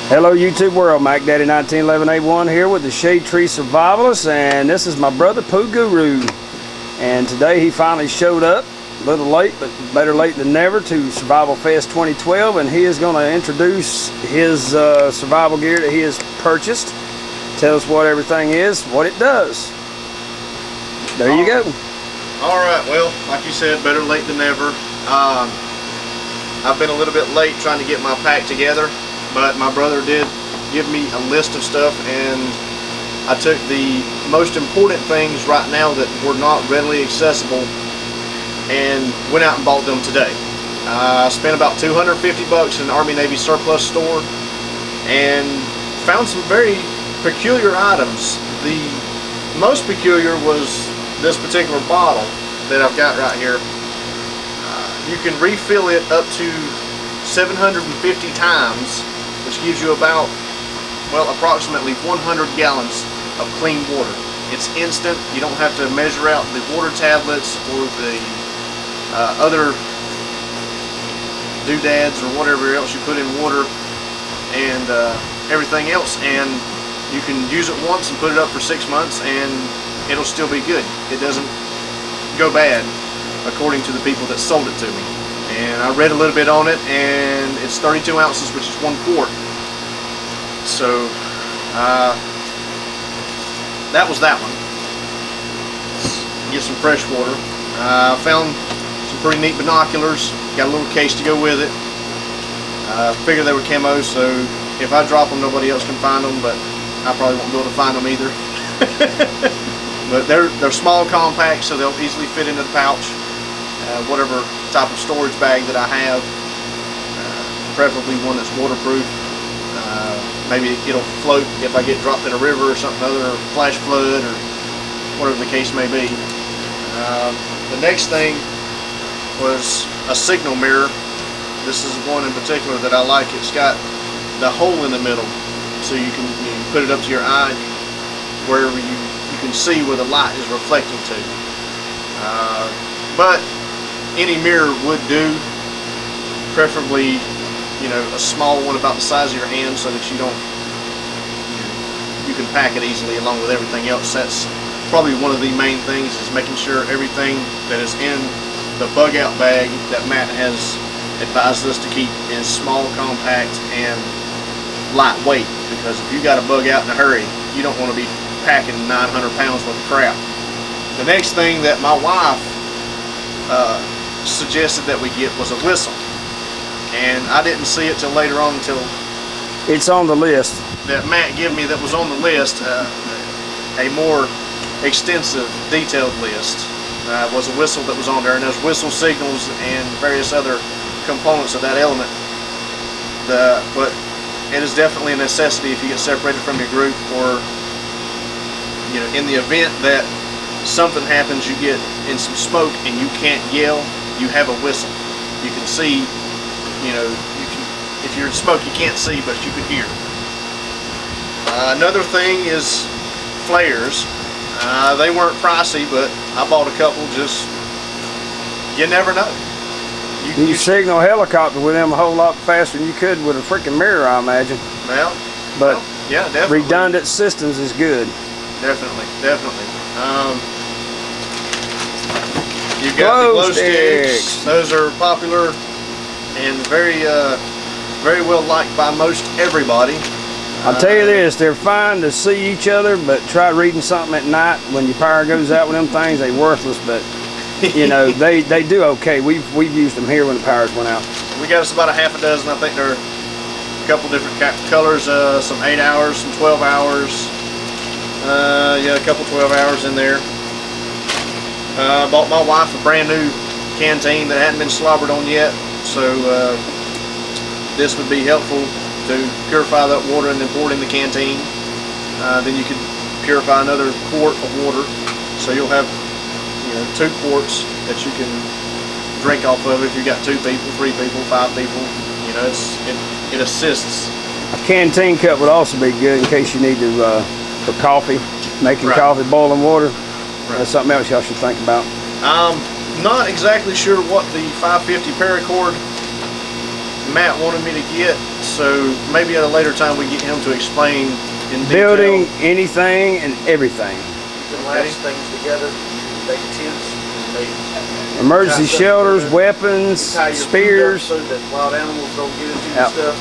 Hello YouTube world, Mac Daddy 1911A1 here with the Shade Tree Survivalists, and this is my brother Poo Guru. And today he finally showed up, a little late, but better late than never, to Survival Fest 2012, and he is going to introduce his survival gear that he has purchased. Tell us what everything is, what it does. There you go. Alright, well, like you said, better late than never. I've been a little bit late trying to get my pack together, but my brother did give me a list of stuff, and I took the most important things right now that were not readily accessible and went out and bought them today. I spent about $250 in the Army Navy surplus store and found some very peculiar items. The most peculiar was this particular bottle that I've got right here. You can refill it up to 750 times, which gives you about, well, approximately 100 gallons of clean water. It's instant. You don't have to measure out the water tablets or the other doodads or whatever else you put in water and everything else, and you can use it once and put it up for 6 months and it'll still be good. It doesn't go bad, according to the people that sold it to me. And I read a little bit on it, and it's 32 ounces, which is 1 quart. So that was that one. Let's get some fresh water. I found some pretty neat binoculars. Got a little case to go with it. Figured they were camo, so if I drop them, nobody else can find them, but I probably won't be able to find them either. But they're small, compact, so they'll easily fit into the pouch. Whatever type of storage bag that I have, preferably one that's waterproof. Maybe it'll float if I get dropped in a river or something other, or flash flood, or whatever the case may be. The next thing was a signal mirror. This is one in particular that I like. It's got the hole in the middle, so you can put it up to your eye wherever you can see where the light is reflecting to. But any mirror would do, preferably, a small one about the size of your hand, so that you can pack it easily along with everything else. That's probably one of the main things, is making sure everything that is in the bug out bag that Matt has advised us to keep is small, compact, and lightweight, because if you got a bug out in a hurry, you don't want to be packing 900 pounds worth of crap. The next thing that my wife suggested that we get was a whistle, and I didn't see it till later on, until it's on the list that Matt gave me, that was on the list, a more extensive, detailed list. Was a whistle that was on there, and there's whistle signals and various other components of that element. But it is definitely a necessity if you get separated from your group, or in the event that something happens, you get in some smoke and you can't yell, you have a whistle. You can see, if you're in smoke you can't see, but you can hear. Another thing is flares. They weren't pricey, but I bought a couple. Just, you never know. You signal helicopter with them a whole lot faster than you could with a freaking mirror, I imagine. Well, yeah, definitely. Redundant systems is good. Definitely. You've got the glow sticks. Those are popular and very well liked by most everybody. I'll tell you this, they're fine to see each other, but try reading something at night when your power goes out with them things. They're worthless, but they do okay. We've used them here when the powers went out. We got us about a half a dozen. I think they're a couple different colors, some 8 hours, some 12 hours. Yeah, a couple 12 hours in there. I bought my wife a brand new canteen that hadn't been slobbered on yet, so this would be helpful to purify that water and then pour it in the canteen. Then you could purify another quart of water, so you'll have 2 quarts that you can drink off of if you've got 2 people, 3 people, 5 people. It assists. A canteen cup would also be good in case you need to for coffee, making coffee, boiling water. That's something else y'all should think about. Not exactly sure what the 550 paracord Matt wanted me to get. So maybe at a later time we get him to explain in detail. Building anything and everything. You can last things together. You make tents. You make Emergency tie stuff shelters, together. weapons, Tie your spears. food up so that wild animals don't get into Yep. your stuff.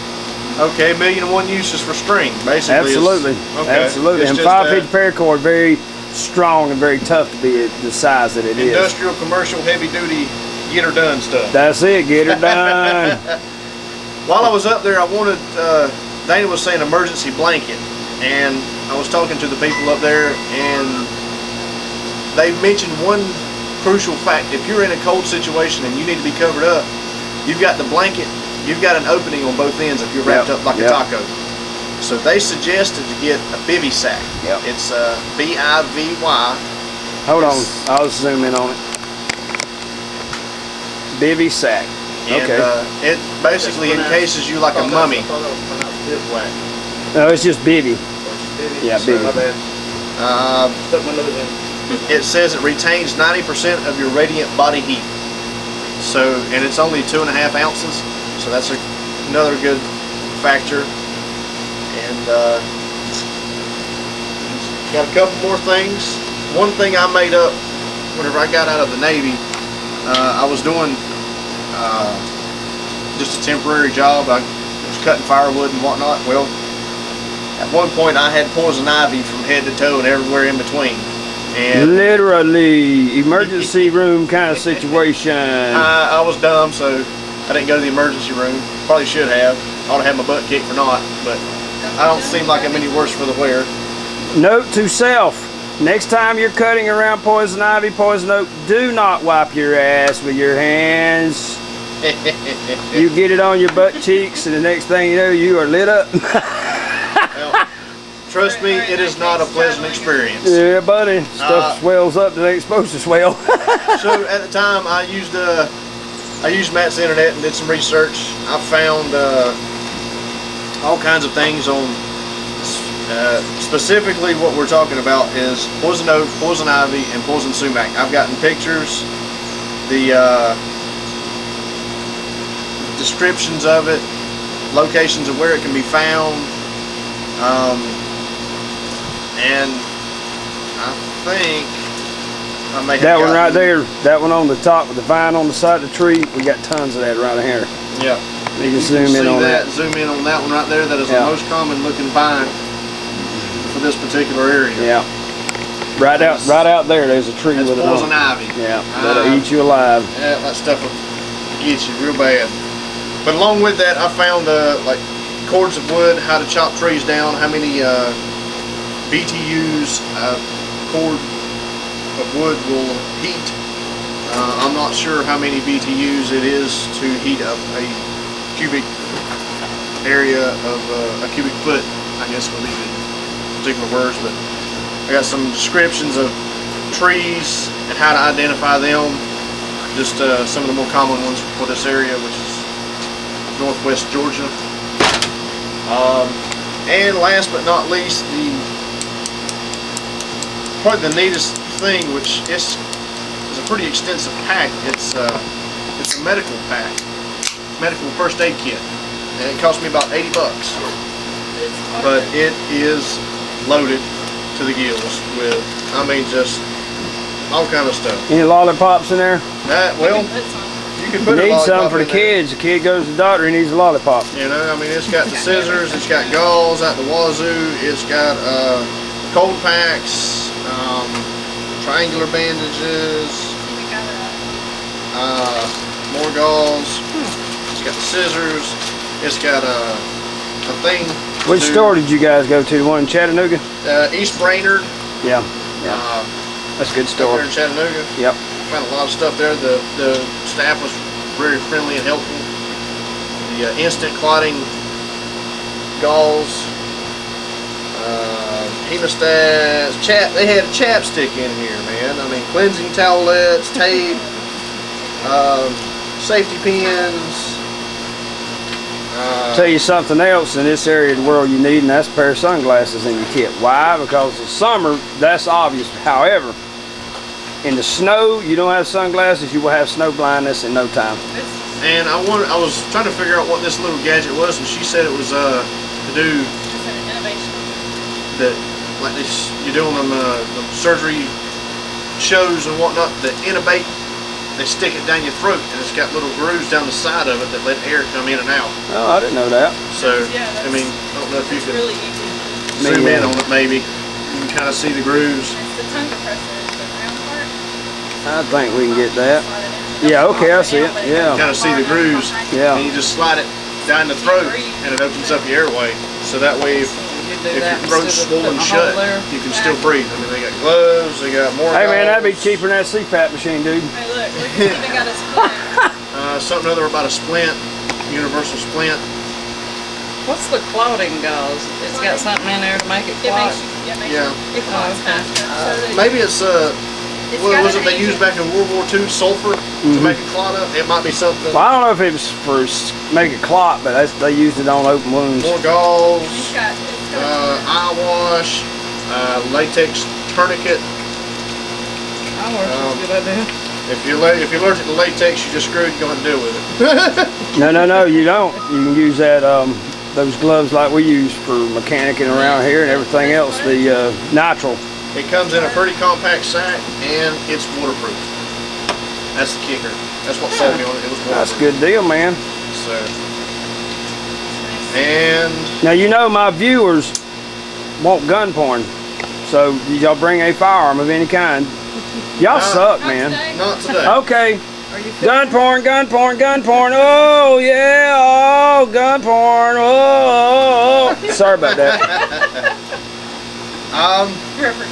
Okay, 1,000,001 uses for string, basically. Absolutely, absolutely. It's And just, 550 paracord, very strong and very tough to be the size that it is. industrial, commercial, heavy duty, get her done stuff. That's it. Get her done. While I was up there, I wanted, Dana was saying emergency blanket, and I was talking to the people up there, and they mentioned one crucial fact. If you're in a cold situation and you need to be covered up, you've got the blanket, you've got an opening on both ends if you're wrapped up like a taco. So they suggested to get a bivy sack. Yep. It's B-I-V-Y. Hold on. I'll zoom in on it. Bivy sack. And Okay. it basically encases you like a mummy. I thought that was pronounced bivouac. No, it's just bivy. Yeah, So, bivy. my bad. Stuck my nose in. It says it retains 90% of your radiant body heat. So, and it's only 2.5 ounces. So that's another good factor. And got a couple more things. One thing I made up whenever I got out of the Navy, I was doing just a temporary job. I was cutting firewood and whatnot. Well, at one point I had poison ivy from head to toe and everywhere in between. And Literally, emergency room kind of situation. I was dumb, so I didn't go to the emergency room. Probably should have. Ought to have my butt kicked for not, but I don't seem like I'm any worse for the wear. Note to self: next time you're cutting around poison ivy, poison oak, do not wipe your ass with your hands. You get it on your butt cheeks, and the next thing you know, you are lit up. Well, trust me, it is not a pleasant experience. Yeah, buddy. Stuff swells up that ain't supposed to swell. So at the time, I used Matt's internet and did some research. I found all kinds of things on. Specifically, what we're talking about is poison oak, poison ivy, and poison sumac. I've gotten pictures, the descriptions of it, locations of where it can be found, and I think I may have That one right gotten- there, that one on the top with the vine on the side of the tree, we got tons of that right here. Yeah. You can zoom in on that. Zoom in on that one right there. That is Yeah. the most common looking vine for this particular area. Yeah. Right out there, there's a tree That's with it poison on. ivy. Yeah, that'll eat you alive. Yeah, that stuff will get you real bad. But along with that, I found like cords of wood, how to chop trees down, how many BTUs a cord of wood will heat. I'm not sure how many BTUs it is to heat up a cubic area of a cubic foot, I guess would be the particular words, but I got some descriptions of trees and how to identify them. Just some of the more common ones for this area, which is northwest Georgia. And last but not least, probably the neatest thing, which is a pretty extensive pack. It's a medical pack, medical first aid kit, and it cost me about $80, but it is loaded to the gills with, I mean, just all kind of stuff. Any lollipops in there? Well, you can put a Need lollipop something for the in there. kids. The kid goes to the doctor, he needs a lollipop. You know, I mean, it's got the scissors, it's got gauze out the wazoo, it's got cold packs, triangular bandages, more gauze. It's got the scissors. It's got a thing. Which store did you guys go to? The one in Chattanooga? East Brainerd. Yeah. That's a good Up store. there in Chattanooga. Yep. Found a lot of stuff there. The staff was very friendly and helpful. The instant clotting gauze, hemostats, they had a chapstick in here, man. I mean, cleansing towelettes, tape, safety pins. Tell you something else in this area of the world you need, and that's a pair of sunglasses in your kit. Why? Because in summer, that's obvious. However, in the snow, you don't have sunglasses, you will have snow blindness in no time. And I was trying to figure out what this little gadget was, and she said it was to do It's an innovation. that, like you do on them surgery shows and whatnot. The intubate, they stick it down your throat, and it's got little grooves down the side of it that let air come in and out. Oh, I didn't know that. So Yeah, I mean, I don't know if you It's could really easy. zoom in on it. Maybe you can kind of see the grooves. It's the tongue depressor, is the round part. I think we can get that. Slide it in. Yeah, okay, I see it. Yeah. Kind of see the grooves, Yeah. and you just slide it down the throat, and it opens up your airway. So that way, if your throat's swollen shut, you can still breathe. I mean, they got gloves, they got more. Hey man, that'd be gloves. cheaper than that CPAP machine, dude. Hey, look, it's even got a splint. Something other about a splint, universal splint. What's the clotting gauze? It's got something in there to make it It clot. makes you, it makes Yeah. you, it clots okay. faster. So that Maybe it's it's what got was an it they used agent. back in World War II? Sulfur to make it clot up. It might be something. Well, I don't know if it was for make it clot, but they used it on open wounds. More gauze, It's got eye wash, latex tourniquet. I work, that's a good idea. If you're allergic to latex, you just screwed. Go ahead and deal with it. No, you don't. You can use that those gloves like we use for mechanicking around here and everything else. The nitrile. It comes in a pretty compact sack and it's waterproof. That's the kicker. That's what sold me on it. It was waterproof. That's a good deal, man. So, and Now you know my viewers want gun porn, so y'all bring a firearm of any kind. Y'all suck, Not man. today. not today. Okay. Are you Gun porn, gun porn, gun porn. Oh yeah, oh gun porn. Oh, sorry about that.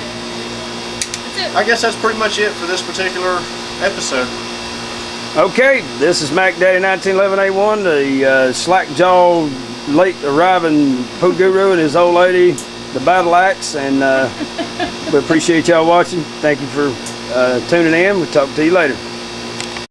That's it. I guess that's pretty much it for this particular episode. Okay, this is Mac Daddy 1911A1, the slack jaw late arriving Poo Guru and his old lady, the battle axe, and we appreciate y'all watching. Thank you for tuning in. We'll talk to you later.